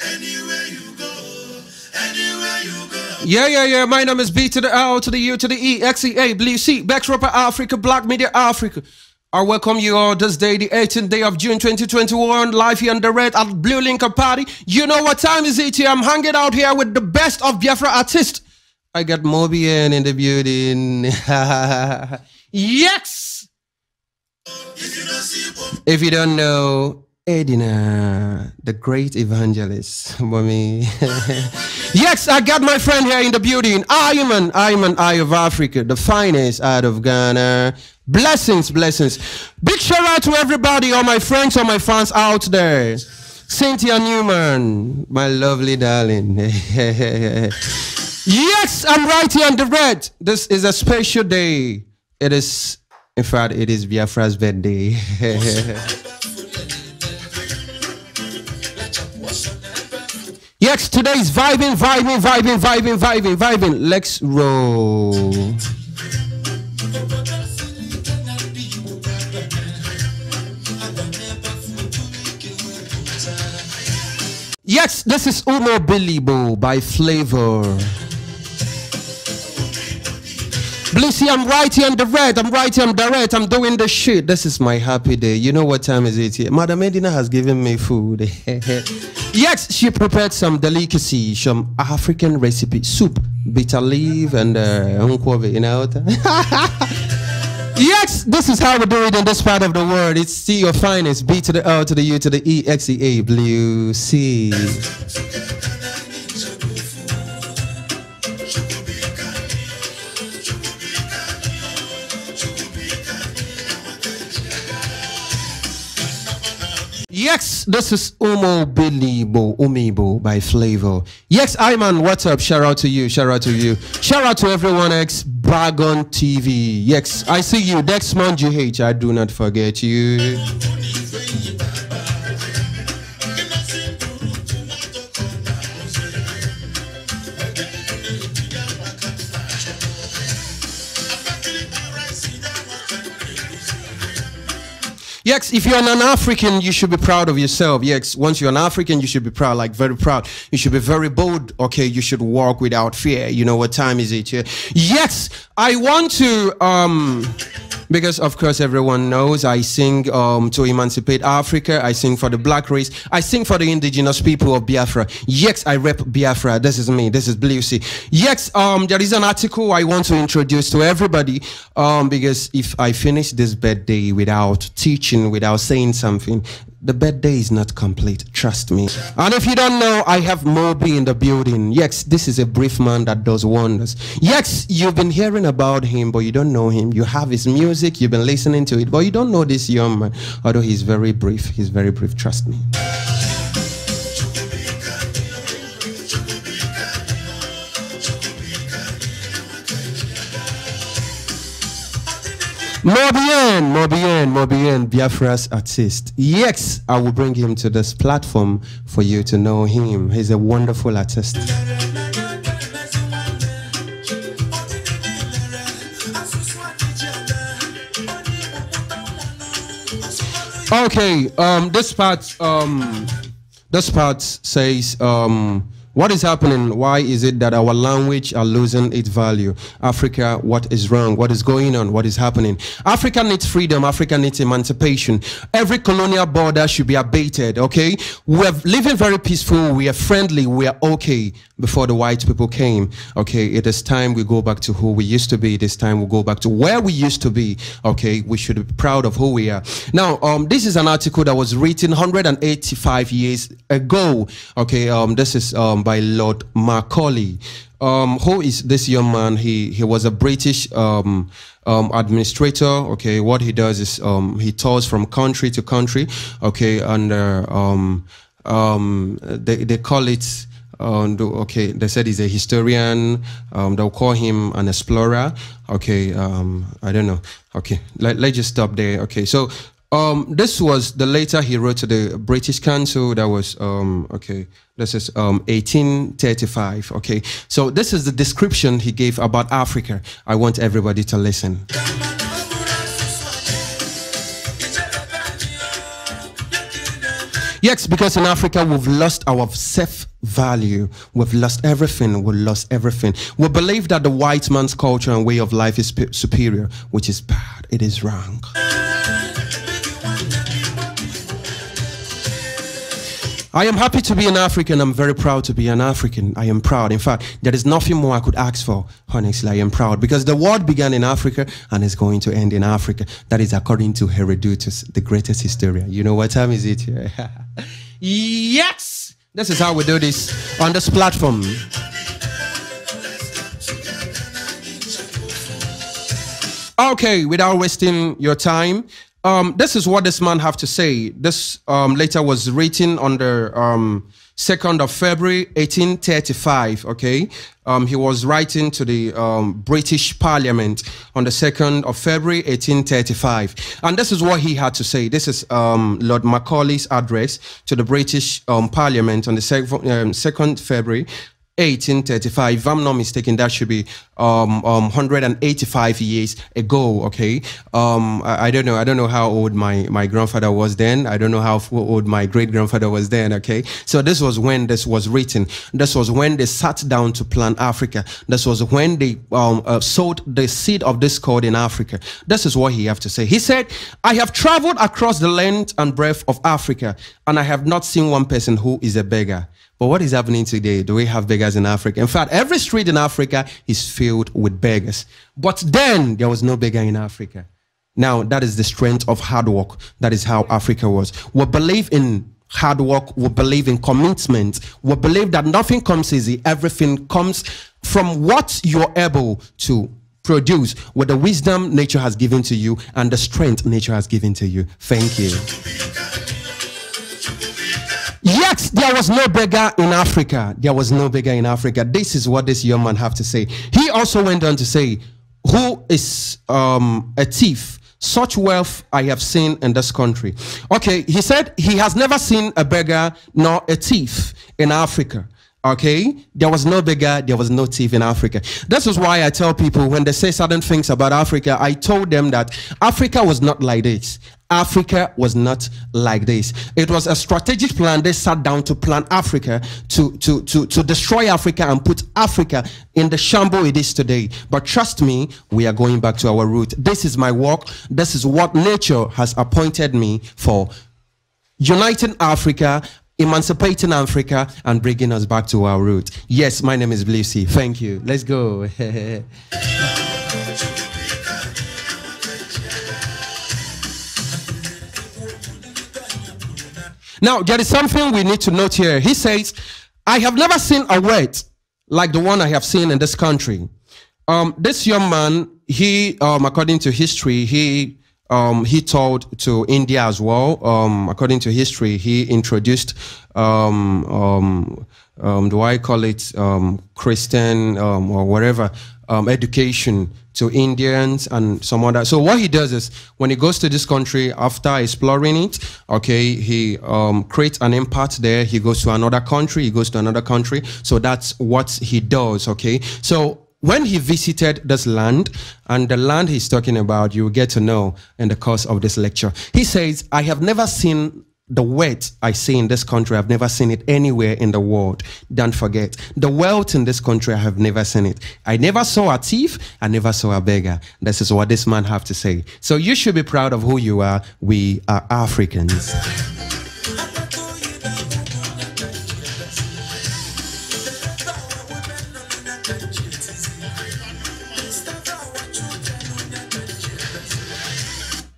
Anywhere you go, anywhere you go. Yeah. My name is B to the L to the U to the E, XEA, Blue C, Backdropper Africa, Black Media Africa. I welcome you all this day, the 18th day of June 2021, live here on the red at Blue Linker Party. You know what time is it here? I'm hanging out here with the best of Biafra artists. I got Mobian in the building. Yes! If you don't know, Edina, the great evangelist, mommy. Yes, I got my friend here in the building. I'm an eye of Africa, the finest out of Ghana. Blessings. Big shout out to everybody, all my friends, all my fans out there. Cynthia Newman, my lovely darling. Yes, I'm right here on the red. This is a special day. It is, in fact, it is Biafra's birthday. Yes, today is vibing. Let's roll. Yes, this is Umo Bilibo by Flavor. Blissy, I'm right here on the red. I'm right here on the red. I'm doing the shit. This is my happy day. You know what time is it here? Madam Edina has given me food. Yes, she prepared some delicacy, some African recipe, soup, bitter leaf, and you know. Yes, this is how we do it in this part of the world. It's still your finest. B to the L to the U to the E, XEA, Blue C. Yes, this is Umibo by Flavor. Yes, Iman, what's up? Shout out to you. Shout out to everyone ex Bagon TV. Yes, I see you. Dexmon GH, I do not forget you. Yes, if you're an African, you should be proud of yourself. Yes, once you're an African, you should be proud, like very proud. You should be very bold. Okay, you should walk without fear. You know what time is it here? Yes, I want to, because of course everyone knows I sing to emancipate Africa. I sing for the black race. I sing for the indigenous people of Biafra. Yes, I rep Biafra. This is me. This is Blue C. Yes, there is an article I want to introduce to everybody because if I finish this birthday without teaching, without saying something, the birthday is not complete, trust me. And if you don't know, I have Moby in the building. Yes, this is a brief man that does wonders. Yes, you've been hearing about him, but you don't know him. You have his music, you've been listening to it, but you don't know this young man. Although he's very brief, trust me. Mobien, Biafra's artist. Yes, I will bring him to this platform for you to know him. He's a wonderful artist. Okay, this part says, what is happening? Why is it that our language are losing its value? Africa, what is wrong? What is going on? What is happening? Africa needs freedom. Africa needs emancipation. Every colonial border should be abated, okay? We're living very peaceful. We are friendly. We are okay before the white people came, okay? It is time we go back to who we used to be. It is time we go back to where we used to be, okay? We should be proud of who we are. Now, this is an article that was written 185 years ago, okay? This is by Lord Macaulay. Who is this young man? He was a British administrator. Okay, what he does is he tours from country to country. Okay, and they call it. Okay, they said he's a historian. They'll call him an explorer. Okay, I don't know. Okay, let's just stop there. Okay, so this was the letter he wrote to the British Council. That was okay. This is 1835. Okay, so this is the description he gave about Africa. I want everybody to listen. Yes, because in Africa we've lost our self-value. We've lost everything. We lost everything. We believe that the white man's culture and way of life is superior, which is bad. It is wrong. I am happy to be an African. I'm very proud to be an African. I am proud. In fact, there is nothing more I could ask for. Honestly, I am proud because the world began in Africa and is going to end in Africa. That is according to Herodotus, the greatest historian. You know what time is it? Yes! This is how we do this on this platform. Okay, without wasting your time, this is what this man have to say. This letter was written on the 2nd of February, 1835, okay? He was writing to the British Parliament on the 2nd of February, 1835. And this is what he had to say. This is Lord Macaulay's address to the British Parliament on the 2nd February, 1835. If I'm not mistaken, that should be 185 years ago. Okay, I don't know how old my grandfather was then. I don't know how old my great grandfather was then. Okay, so this was when this was written. This was when they sat down to plan Africa. This was when they sowed the seed of discord in Africa. This is what he have to say. He said, "I have traveled across the length and breadth of Africa, and I have not seen one person who is a beggar." But what is happening today? Do we have beggars in Africa? In fact, every street in Africa is filled with beggars. But then there was no beggar in Africa. Now, that is the strength of hard work. That is how Africa was. We believe in hard work. We believe in commitment. We believe that nothing comes easy. Everything comes from what you're able to produce with the wisdom nature has given to you and the strength nature has given to you. Thank you. Yet there was no beggar in Africa. There was no beggar in Africa. This is what this young man have to say. He also went on to say, "Who is a thief? Such wealth I have seen in this country." Okay, he said he has never seen a beggar nor a thief in Africa. Okay, there was no beggar, there was no thief in Africa. This is why I tell people when they say certain things about Africa, I told them that Africa was not like this. Africa was not like this. It was a strategic plan. They sat down to plan Africa, to destroy Africa and put Africa in the shambles it is today. But trust me, we are going back to our root. This is my work. This is what nature has appointed me for. Uniting Africa, emancipating Africa, and bringing us back to our root. Yes, my name is Blissy. Thank you. Let's go. Now, there is something we need to note here. He says, "I have never seen a word like the one I have seen in this country." This young man, he, according to history, he toured to India as well. According to history, he introduced, do I call it Christian or whatever, education to Indians and some other. So what he does is when he goes to this country after exploring it, okay, he creates an impact there. He goes to another country. He goes to another country. So that's what he does. Okay. So when he visited this land, and the land he's talking about, you will get to know in the course of this lecture. He says, "I have never seen the wealth I see in this country. I've never seen it anywhere in the world. Don't forget, the wealth in this country, I have never seen it. I never saw a thief. I never saw a beggar." This is what this man have to say. So you should be proud of who you are. We are Africans.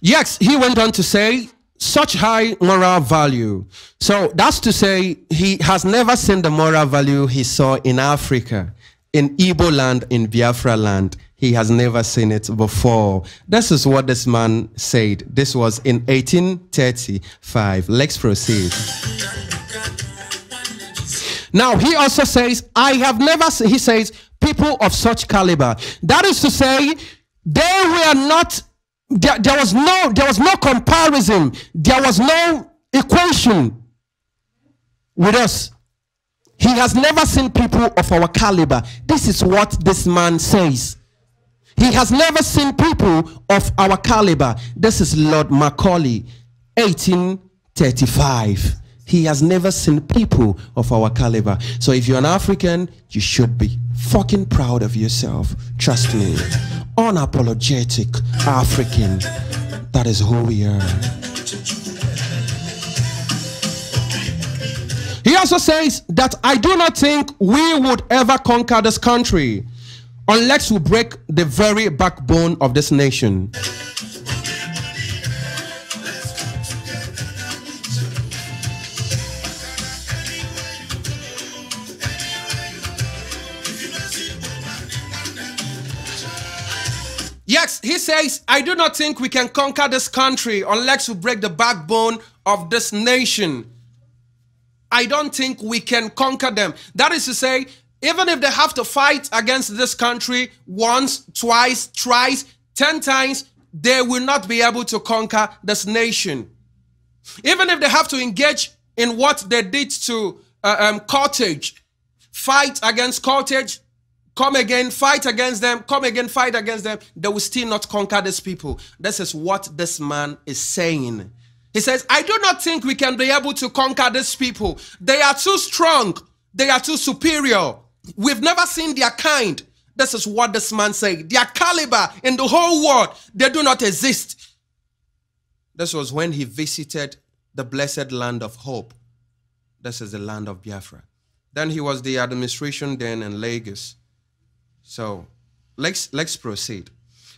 Yes, he went on to say, "Such high moral value." So that's to say he has never seen the moral value he saw in Africa, in Igbo land, in Biafra land. He has never seen it before. This is what this man said. This was in 1835. Let's proceed. Now he also says, "I have never seen," he says, "people of such caliber." That is to say, they were not. There was no comparison. There was no equation with us. He has never seen people of our caliber. This is what this man says. He has never seen people of our caliber. This is Lord Macaulay, 1835. He has never seen people of our caliber. So if you're an African, you should be fucking proud of yourself. Trust me. Unapologetic African. That is who we are. He also says that I do not think we would ever conquer this country unless we break the very backbone of this nation. Yes, he says, I do not think we can conquer this country unless we break the backbone of this nation. I don't think we can conquer them. That is to say, even if they have to fight against this country once, twice, thrice, 10 times, they will not be able to conquer this nation. Even if they have to engage in what they did to Carthage, fight against Carthage, come again, fight against them, come again, fight against them, they will still not conquer these people. This is what this man is saying. He says, I do not think we can be able to conquer these people. They are too strong. They are too superior. We've never seen their kind. This is what this man said. Their caliber in the whole world, they do not exist. This was when he visited the blessed land of hope. This is the land of Biafra. Then he was the administration then in Lagos. So let's proceed.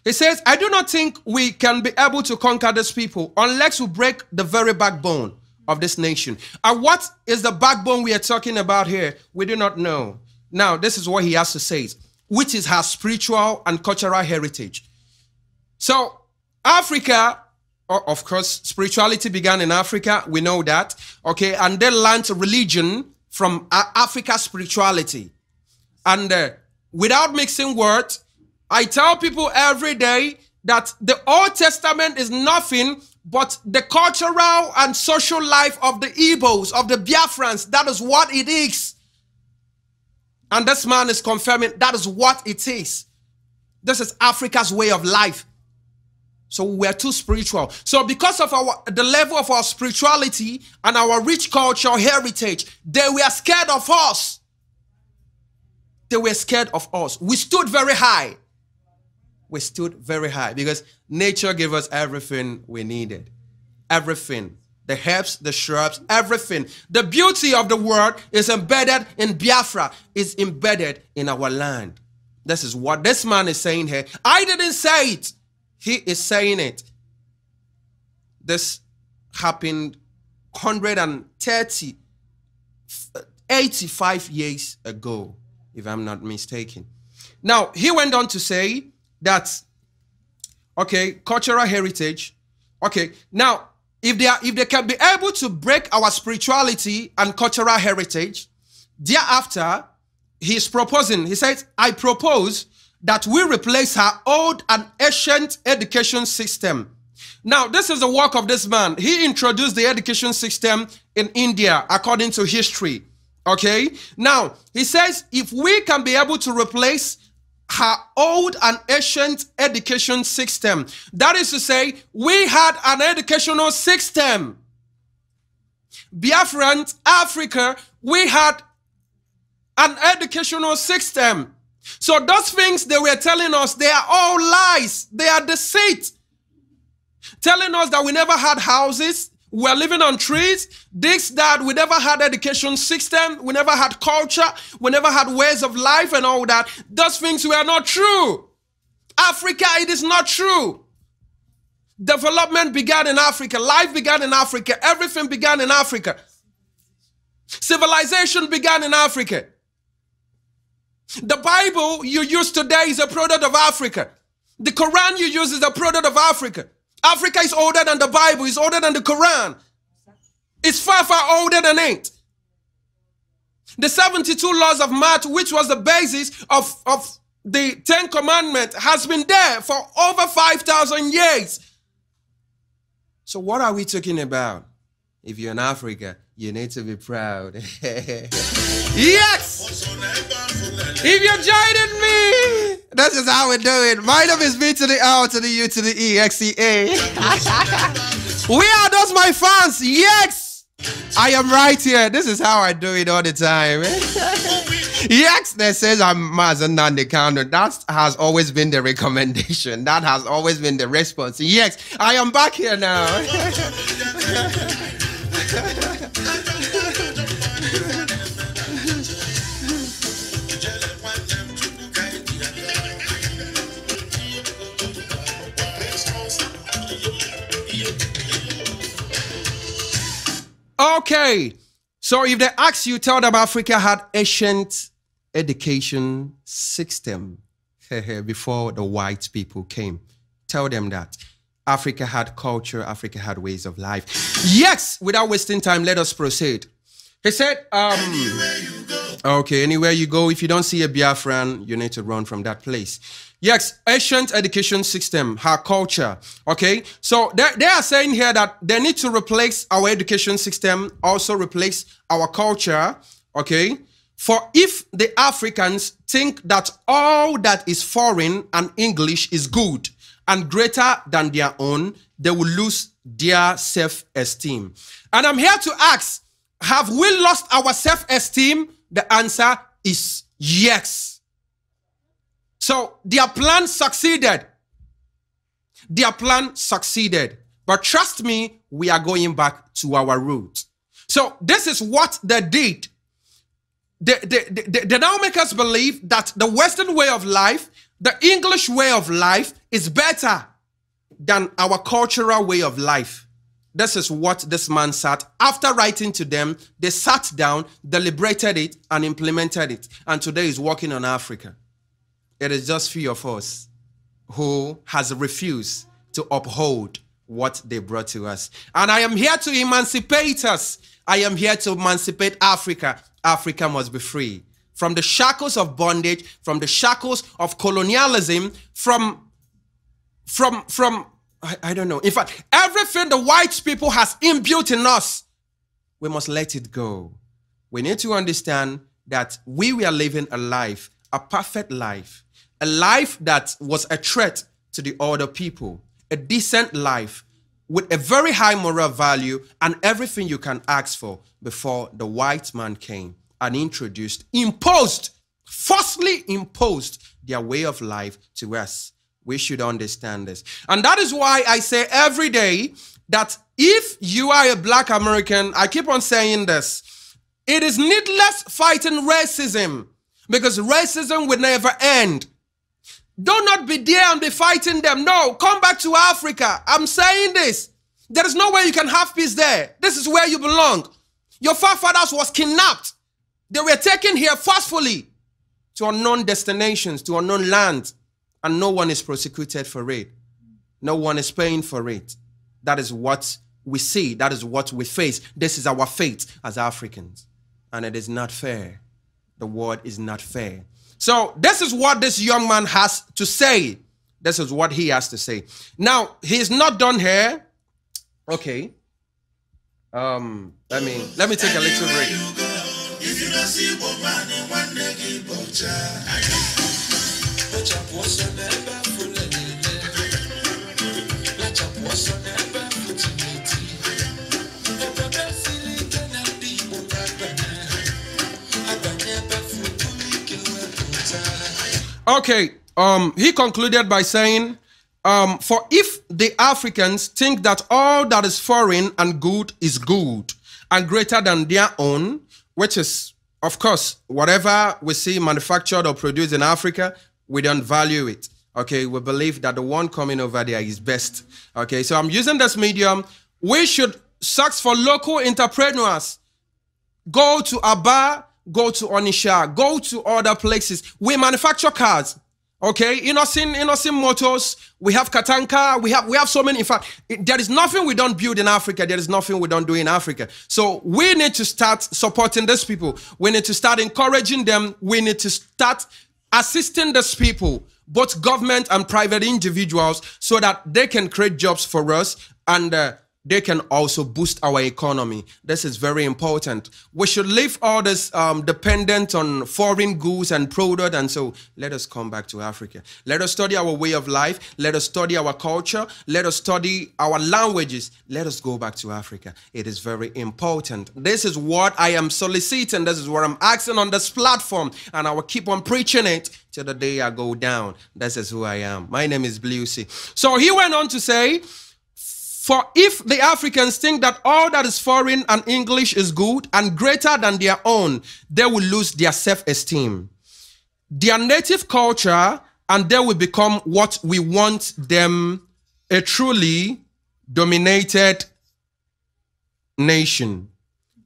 He says, I do not think we can be able to conquer these people unless we break the very backbone of this nation. And what is the backbone we are talking about here? We do not know. Now, this is what he has to say, which is her spiritual and cultural heritage. So, Africa, of course, spirituality began in Africa. We know that. Okay, and they learned religion from Africa's spirituality. And without mixing words, I tell people every day that the Old Testament is nothing but the cultural and social life of the Igbos, of the Biafrans. That is what it is. And this man is confirming that is what it is. This is Africa's way of life. So we're too spiritual. So because of the level of our spirituality and our rich cultural heritage, they were scared of us. They were scared of us. We stood very high. We stood very high because nature gave us everything we needed. Everything. The herbs, the shrubs, everything. The beauty of the world is embedded in Biafra, is embedded in our land. This is what this man is saying here. I didn't say it. He is saying it. This happened 85 years ago, if I'm not mistaken. Now, he went on to say that, okay, cultural heritage. Okay, now, if they can be able to break our spirituality and cultural heritage, thereafter, he's proposing, he says, I propose that we replace our old and ancient education system. Now, this is the work of this man. He introduced the education system in India, according to history. Okay? Now, he says, if we can be able to replace her old and ancient education system. That is to say, we had an educational system. Biafrans, Africa, we had an educational system. So those things they were telling us, they are all lies. They are deceit. Telling us that we never had houses, we were living on trees, this, that, we never had education system, we never had culture, we never had ways of life and all that. Those things were not true. Africa, it is not true. Development began in Africa, life began in Africa, everything began in Africa. Civilization began in Africa. The Bible you use today is a product of Africa. The Quran you use is a product of Africa. Africa is older than the Bible, it's older than the Quran. It's far, far older than it. The 72 laws of math, which was the basis of the 10 Commandments, has been there for over 5,000 years. So what are we talking about? If you're in Africa, you need to be proud. Yes! If you're joining me, this is how we do it. My name is B to the R to the U to the E, XEA. We are those my fans. Yes! I am right here. This is how I do it all the time. Yes, that says I'm Mazen Nandekano. That has always been the recommendation. That has always been the response. Yes, I am back here now. Okay, so if they ask you, tell them Africa had ancient education system before the white people came. Tell them that. Africa had culture, Africa had ways of life. Yes, without wasting time, let us proceed. He said, okay, anywhere you go, if you don't see a Biafran, you need to run from that place. Yes, ancient education system, her culture, okay? So they are saying here that they need to replace our education system, also replace our culture, okay? For if the Africans think that all that is foreign and English is good and greater than their own, they will lose their self-esteem. And I'm here to ask, have we lost our self-esteem? The answer is yes. So their plan succeeded. Their plan succeeded. But trust me, we are going back to our roots. So this is what they did. The now makers believe that the Western way of life, the English way of life is better than our cultural way of life. This is what this man said. After writing to them, they sat down, deliberated it, and implemented it. And today he's working on Africa. It is just few of us who has refused to uphold what they brought to us. And I am here to emancipate us. I am here to emancipate Africa. Africa must be free from the shackles of bondage, from the shackles of colonialism, from I don't know. In fact, everything the white people has imbued in us, we must let it go. We need to understand that we were living a life, a perfect life, a life that was a threat to the other people, a decent life with a very high moral value and everything you can ask for before the white man came and forcefully imposed their way of life to us. We should understand this. And that is why I say every day that if you are a black American, I keep on saying this, it is needless fighting racism because racism will never end. Do not be there and be fighting them. No, come back to Africa. I'm saying this. There is no way you can have peace there. This is where you belong. Your forefathers was kidnapped. They were taken here forcefully to unknown destinations, to unknown lands, and no one is prosecuted for it. No one is paying for it. That is what we see. That is what we face. This is our fate as Africans. And it is not fair. The world is not fair. So this is what this young man has to say. This is what he has to say. Now, he's not done here. Okay. Let me take a little break. If you don't see woman in one leg, okay, he concluded by saying, for if the Africans think that all that is foreign and good is good and greater than their own, which is, of course, whatever we see manufactured or produced in Africa, we don't value it. Okay, we believe that the one coming over there is best. Okay, so I'm using this medium. We should search for local entrepreneurs. Go to Aba, go to Onisha, go to other places. We manufacture cars. Okay, Innocent Motors, we have Katanka, we have so many. In fact, there is nothing we don't build in Africa. There is nothing we don't do in Africa. So we need to start supporting these people. We need to start encouraging them. We need to start assisting these people, both government and private individuals, so that they can create jobs for us and they can also boost our economy. This is very important. We should leave all this dependent on foreign goods and product. And so let us come back to Africa. Let us study our way of life. Let us study our culture. Let us study our languages. Let us go back to Africa. It is very important. This is what I am soliciting. This is what I'm asking on this platform. And I will keep on preaching it till the day I go down. This is who I am. My name is Blue C. So he went on to say, for if the Africans think that all that is foreign and English is good and greater than their own, they will lose their self-esteem, their native culture, and they will become what we want them, a truly dominated nation.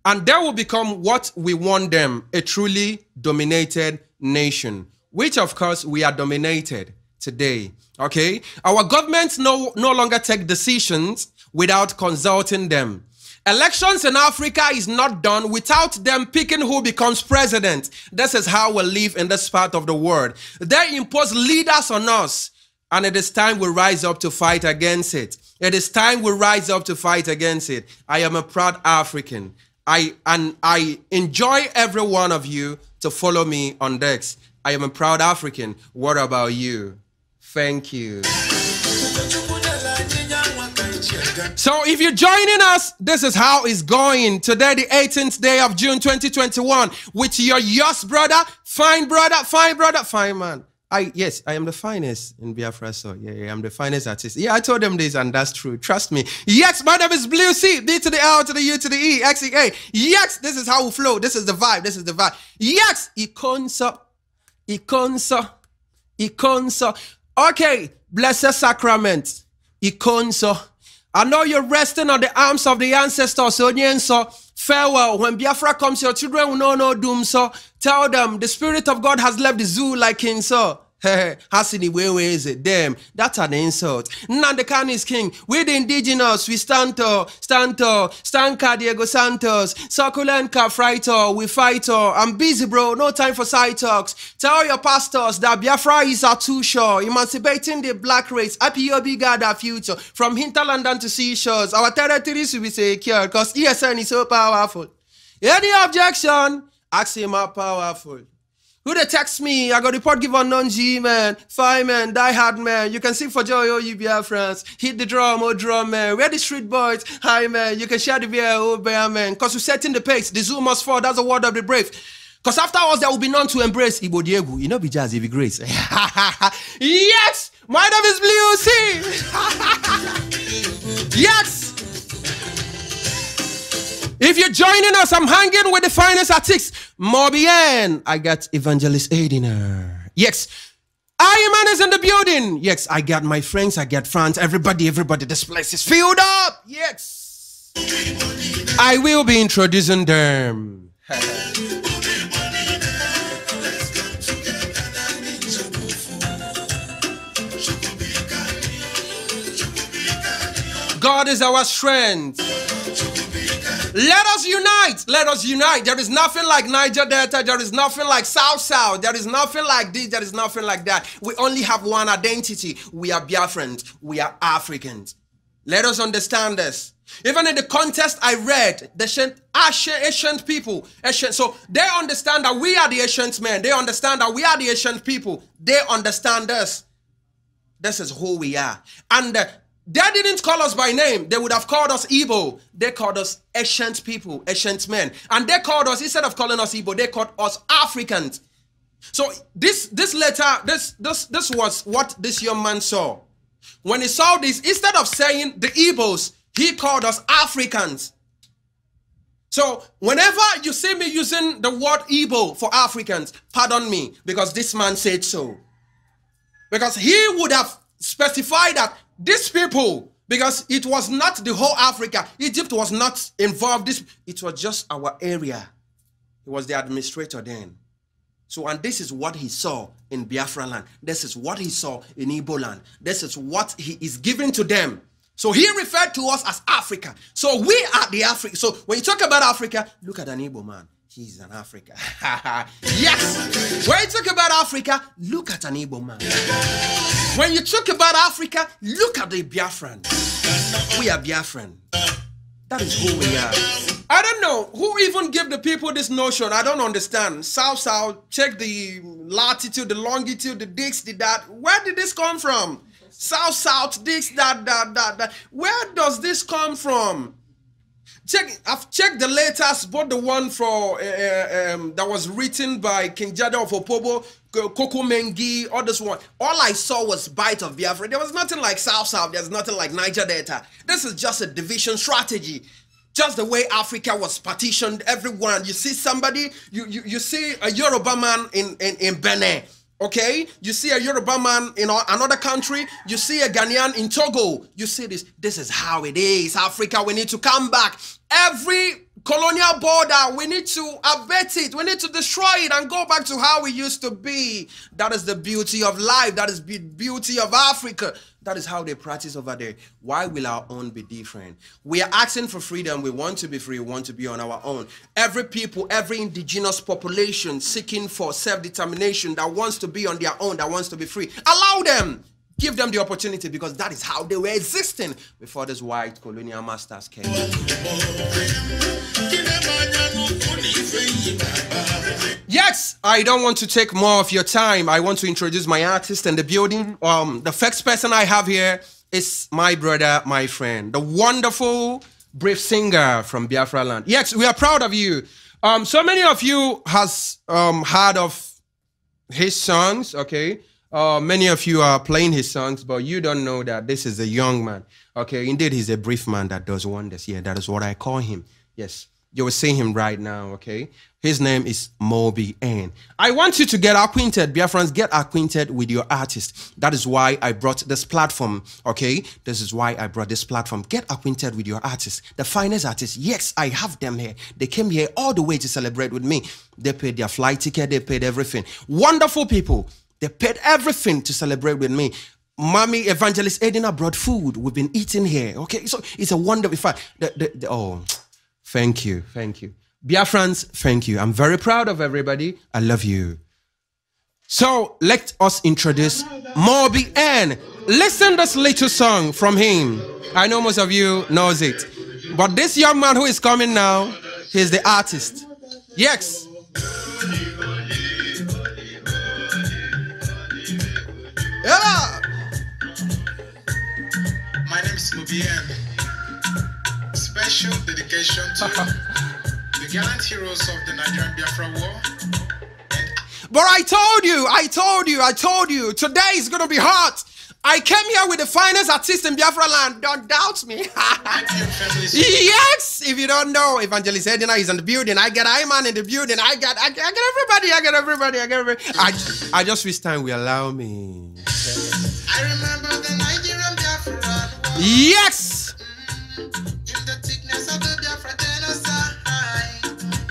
And they will become what we want them, a truly dominated nation, which of course we are dominated today. Okay, our governments no longer take decisions without consulting them. Elections in Africa is not done without them picking who becomes president. This is how we live in this part of the world. They impose leaders on us, and it is time we rise up to fight against it. It is time we rise up to fight against it. I am a proud African. I enjoy every one of you to follow me on Dex. I am a proud African. What about you? Thank you. So if you're joining us, this is how it's going. Today, the 18th day of June 2021, with yours brother, fine man. Yes, I am the finest in Biafra. So yeah, I'm the finest artist. Yeah, I told them this, and that's true. Trust me. Yes, my name is Blue C. B to the L to the U to the E, X E A. Yes, this is how we flow. This is the vibe. This is the vibe. Yes, Ikonso. Okay, blessed sacrament. Ikonso. I know you're resting on the arms of the ancestors. So farewell. When Biafra comes, your children will know no doom. So tell them the Spirit of God has left the zoo like King So. Hasini, where is it? Damn, that's an insult. Nandekan is king. We're the indigenous. We stand Diego Santos. Succulent Frito. We fight. I'm busy, bro. No time for side talks. Tell your pastors that Biafra is our too sure. Emancipating the black race. IPOB got our future. From hinterland down to seashores. Our territories will be secure because ESN is so powerful. Any objection? Ask him how powerful. Who they text me? I got report give on non-G, man. Fine, man. Die hard, man. You can sing for joy, oh, you Biafrans. Hit the drum, oh, drum, man. We're the street boys. Hi, man. You can share the beer, oh, bear, man. Because we're setting the pace. The zoo must fall. That's the word of the brave. Because afterwards, there will be none to embrace. Ibo Diego. You know, be jazz, if grace. Yes! My name is Blue C. Yes! If you're joining us, I'm hanging with the finest artists. Morbien. I got Evangelist Aidiner. Yes. Iman is in the building. Yes, I got my friends. I got friends. Everybody. This place is filled up. Yes. I will be introducing them. God is our strength. Let us unite. Let us unite. There is nothing like Niger Delta. There is nothing like South. There is nothing like this. There is nothing like that. We only have one identity. We are Biafrans. We are Africans. Let us understand this. Even in the context I read, the ancient people, so they understand that we are the ancient men. They understand that we are the ancient people. They understand us. This is who we are. And they didn't call us by name. They would have called us Igbo. They called us ancient people, ancient men. And they called us, instead of calling us Igbo, they called us Africans. So this was what this young man saw. When he saw this, instead of saying the Igbos, he called us Africans. So whenever you see me using the word Igbo for Africans, pardon me, because this man said so. Because he would have specified that these people, because it was not the whole Africa. Egypt was not involved. It was just our area. He was the administrator then. So, and this is what he saw in Biafra land. This is what he saw in Igbo land. This is what he is giving to them. So he referred to us as Africa. So we are the Africa. So when you talk about Africa, look at an Igbo man. He's an Africa. Yes. When you talk about Africa, look at an Igbo man. When you talk about Africa, look at the Biafran. We are Biafran. That is who we are. I don't know who even give the people this notion. I don't understand. South, check the latitude, the longitude, the this, the that. Where did this come from? South, this, that. Where does this come from? I've checked the latest, both the one for that was written by King Jada of Opobo, Koko Mengi, all this one. All I saw was Bite of Biafra. There was nothing like South. There's nothing like Niger Delta. This is just a division strategy. Just the way Africa was partitioned, everyone. You see somebody, you see a Yoruba man in Benin. Okay, you see a Yoruba man in another country, you see a Ghanaian in Togo, you see this. This is how it is. Africa, we need to come back. Every colonial border, we need to abet it. We need to destroy it and go back to how we used to be. That is the beauty of life. That is the beauty of Africa. That is how they practice over there. Why will our own be different? We are asking for freedom. We want to be free. We want to be on our own. Every people, every indigenous population seeking for self-determination that wants to be on their own, that wants to be free, allow them. Give them the opportunity, because that is how they were existing before these white colonial masters came. Yes, I don't want to take more of your time. I want to introduce my artist in the building. The first person I have here is my brother, my friend, the wonderful, brave singer from Biafra land. Yes, we are proud of you. So many of you has heard of his songs, okay? Many of you are playing his songs, but you don't know that this is a young man. Okay, indeed, he's a brief man that does wonders. Yeah, that is what I call him. Yes, you will see him right now, okay? His name is Moby N. I want you to get acquainted, Biafrans, get acquainted with your artist. That is why I brought this platform, okay? This is why I brought this platform. Get acquainted with your artist, the finest artist. Yes, I have them here. They came here all the way to celebrate with me. They paid their flight ticket, they paid everything. Wonderful people. They paid everything to celebrate with me. Mommy Evangelist Edina brought food. We've been eating here. Okay, so it's a wonderful fact. Oh, thank you. Biafrans, thank you. I'm very proud of everybody. I love you. So let us introduce Moby N. Listen this little song from him. I know most of you knows it. But this young man who is coming now, he's the artist. Yes. Yeah. My name is Mobien. Special dedication to the gallant heroes of the Nigerian Biafra War. But I told you, today is gonna be hot. I came here with the finest artist in Biafra land. Don't doubt me. Yes, if you don't know, Evangelist Edina is in the building. I got Iman in the building. I got everybody. I just wish time will allow me. I remember the Nigerian Biafra War. Yes. In the thickness of the Biafra genocide.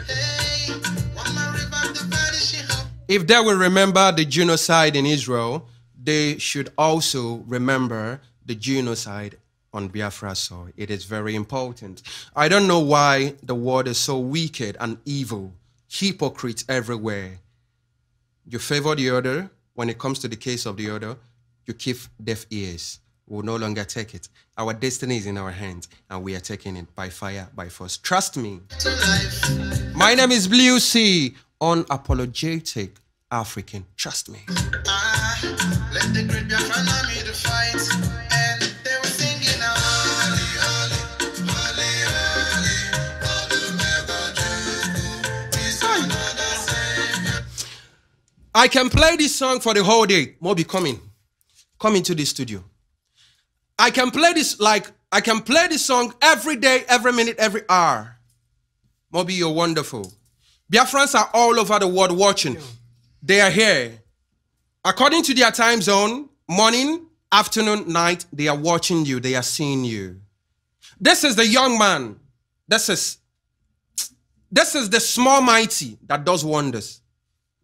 Hey, one man revived the vanishing hope. If they will remember the genocide in Israel, they should also remember the genocide on Biafra soil. It is very important. I don't know why the world is so wicked and evil. Hypocrites everywhere. You favor the other. When it comes to the case of the other, you keep deaf ears. We will no longer take it. Our destiny is in our hands, and we are taking it by fire, by force. Trust me. My name is Blue C, unapologetic African. Trust me. Let the great Biafra army to fight, and they were singing I can play this song for the whole day. Moby, come into the studio. I can play this song every day, every minute, every hour. Moby, you're wonderful. Biafrans are all over the world watching. They are here. According to their time zone, morning, afternoon, night, they are watching you. They are seeing you. This is the young man. This is the small mighty that does wonders.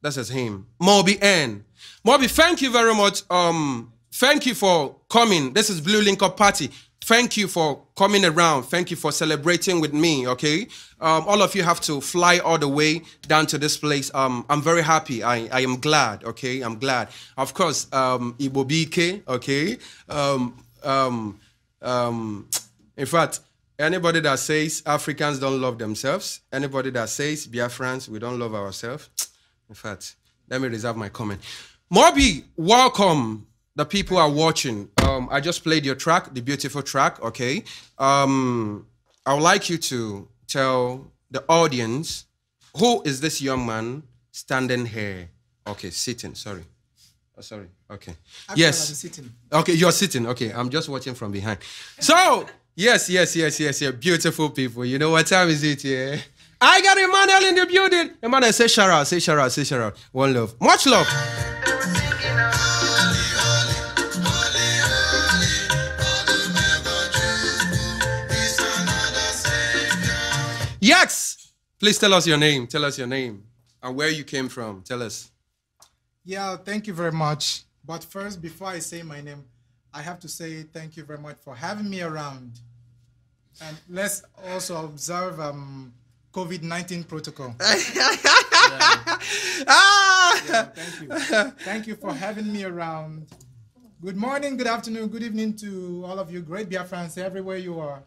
This is him. Moby N. Moby, thank you very much. Thank you for coming. This is Blue Link Up Party. Thank you for coming around. Thank you for celebrating with me, okay? All of you have to fly all the way down to this place. I'm very happy. I am glad, okay? I'm glad. Of course, it will be okay, okay? In fact, Anybody that says Africans don't love themselves, anybody that says Biafrans, we don't love ourselves, in fact, let me reserve my comment. Moby, welcome. The people are watching. I just played your track, the beautiful track, okay? I would like you to tell the audience, who is this young man standing here? Okay, sitting, sorry. Oh, sorry, okay. Actually, yes. I'm sitting. Okay, you're sitting, okay. I'm just watching from behind. So, yes, beautiful people. You know what time is it, yeah? I got Emmanuel in the building. Emmanuel, say shout out, say shout out, say shout out. One love. Much love. Yes! Please tell us your name. Tell us your name and where you came from. Tell us. Yeah, thank you very much. But first, before I say my name, I have to say thank you very much for having me around. And let's also observe COVID-19 protocol. Yeah, thank you. Thank you for having me around. Good morning, good afternoon, good evening to all of you great Biafrans everywhere you are.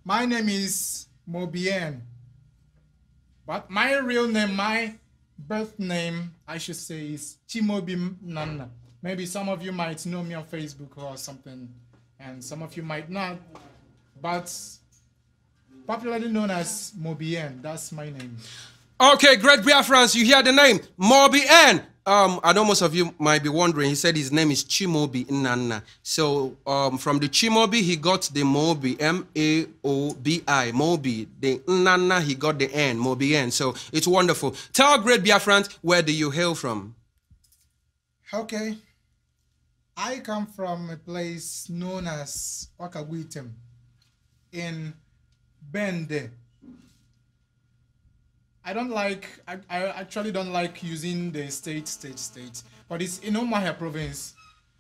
My name is Mobien. But my real name, my birth name, I should say, is Chimobi Nana. Maybe some of you might know me on Facebook or something, and some of you might not. But popularly known as Mobien, that's my name. Okay, great Biafrans, you hear the name, Mobien. I know most of you might be wondering, he said his name is Chimobi Nana. So from the Chimobi, he got the Mobi, M-A-O-B-I, Mobi. The Nana, he got the N, Mobien. So it's wonderful. Tell great Biafrans, where do you hail from? Okay. I come from a place known as Okagwitem in Bende. I actually don't like using the state, but it's in Umuahia province.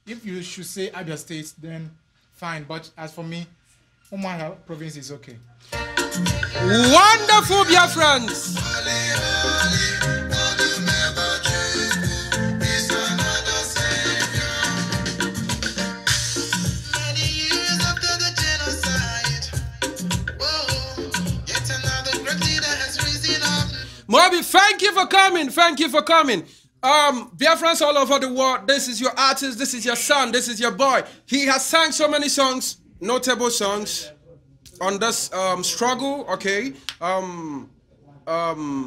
If you should say Abia State, then fine. But as for me, Umuahia province is okay. Wonderful, Biafrans! Moby, thank you for coming. Thank you for coming. Biafrans all over the world, this is your artist, this is your son, this is your boy. He has sang so many songs, notable songs on this struggle, okay?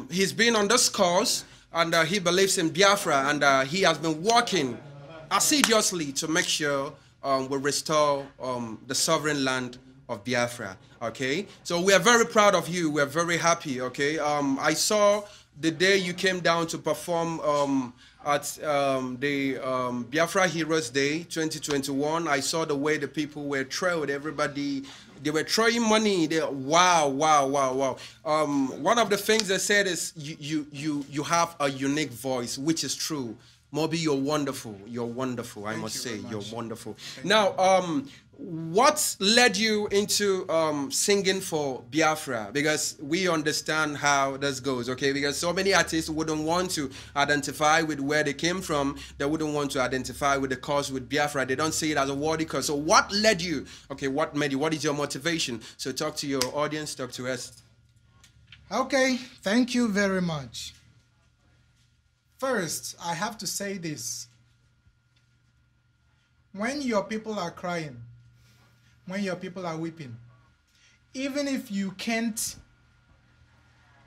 He's been on this cause, and he believes in Biafra, and he has been working assiduously to make sure we restore the sovereign land of Biafra, okay? So we are very proud of you. We are very happy, okay? I saw the day you came down to perform at the Biafra Heroes Day 2021. I saw the way the people were thrilled. Everybody, they were throwing money. Wow. One of the things they said is you have a unique voice, which is true. Moby, you're wonderful. You're wonderful, I must say. You're wonderful. Now, what led you into singing for Biafra? Because we understand how this goes, okay? Because so many artists wouldn't want to identify with where they came from. They wouldn't want to identify with the cause with Biafra. They don't see it as a worthy cause. So what led you? Okay, what made you? What is your motivation? So talk to your audience, talk to us. Okay, thank you very much. First, I have to say this. When your people are crying, when your people are weeping, even if you can't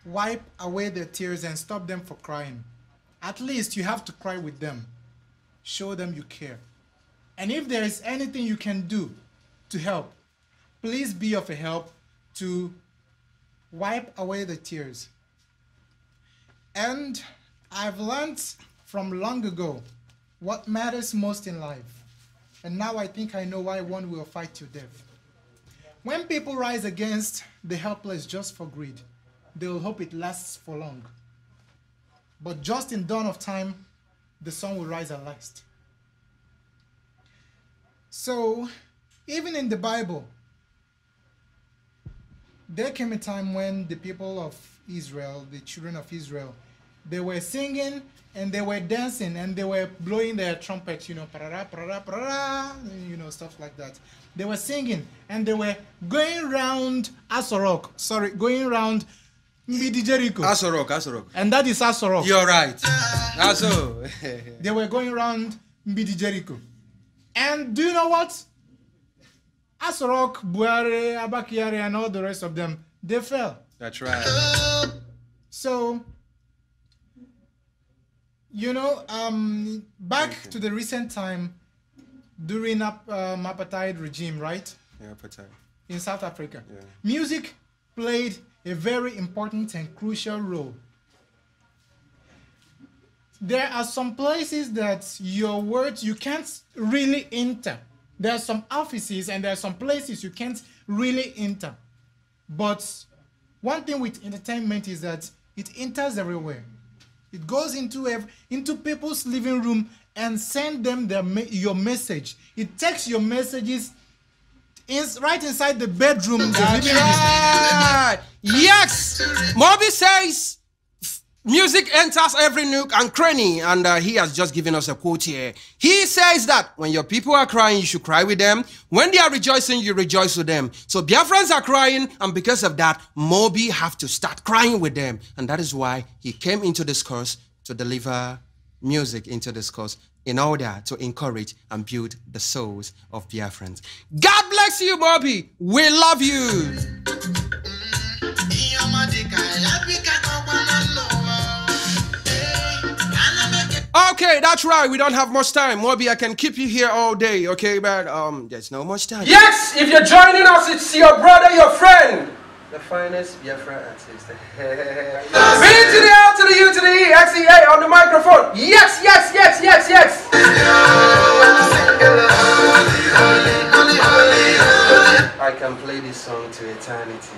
wipe away their tears and stop them from crying, at least you have to cry with them. Show them you care. And if there is anything you can do to help, please be of a help to wipe away the tears. And I've learned from long ago what matters most in life. And now I think I know why one will fight to death. When people rise against the helpless just for greed, they will hope it lasts for long. But just in dawn of time, the sun will rise at last. So, even in the Bible, there came a time when the people of Israel, the children of Israel, They were singing and they were dancing and they were blowing their trumpets, you know, parara, parara, parara, you know, stuff like that. They were singing and they were going round Asorok. Sorry, going round Mbidi Jericho. Asorok, Asorok. And that is Asorok. You're right. Aso. They were going around Mbidi Jericho. And do you know what? Asorok, Buare, Abakiare, and all the rest of them, they fell. That's right. So, you know, back to the recent time during apartheid regime, right? Yeah, apartheid. In South Africa. Yeah. Music played a very important and crucial role. There are some places that your words you can't really enter. There are some offices and there are some places you can't really enter. But one thing with entertainment is that it enters everywhere. It goes into people's living room and send them your message. It takes your messages right inside the bedroom. That's right. Yes. Moby says music enters every nook and cranny, and he has just given us a quote here. He says that when your people are crying, you should cry with them. When they are rejoicing, you rejoice with them. So Biafrans are crying, and because of that, Moby have to start crying with them. And that is why he came into this course to deliver music into this course in order to encourage and build the souls of Biafrans. God bless you, Moby. We love you. Okay, that's right. We don't have much time. Moby, I can keep you here all day, okay? But there's no much time. Yes, if you're joining us, it's your brother, your friend. The finest Biafra artist. B to the L to the U to the E, X E A on the microphone. Yes, yes, yes, yes, yes. I can play this song to eternity.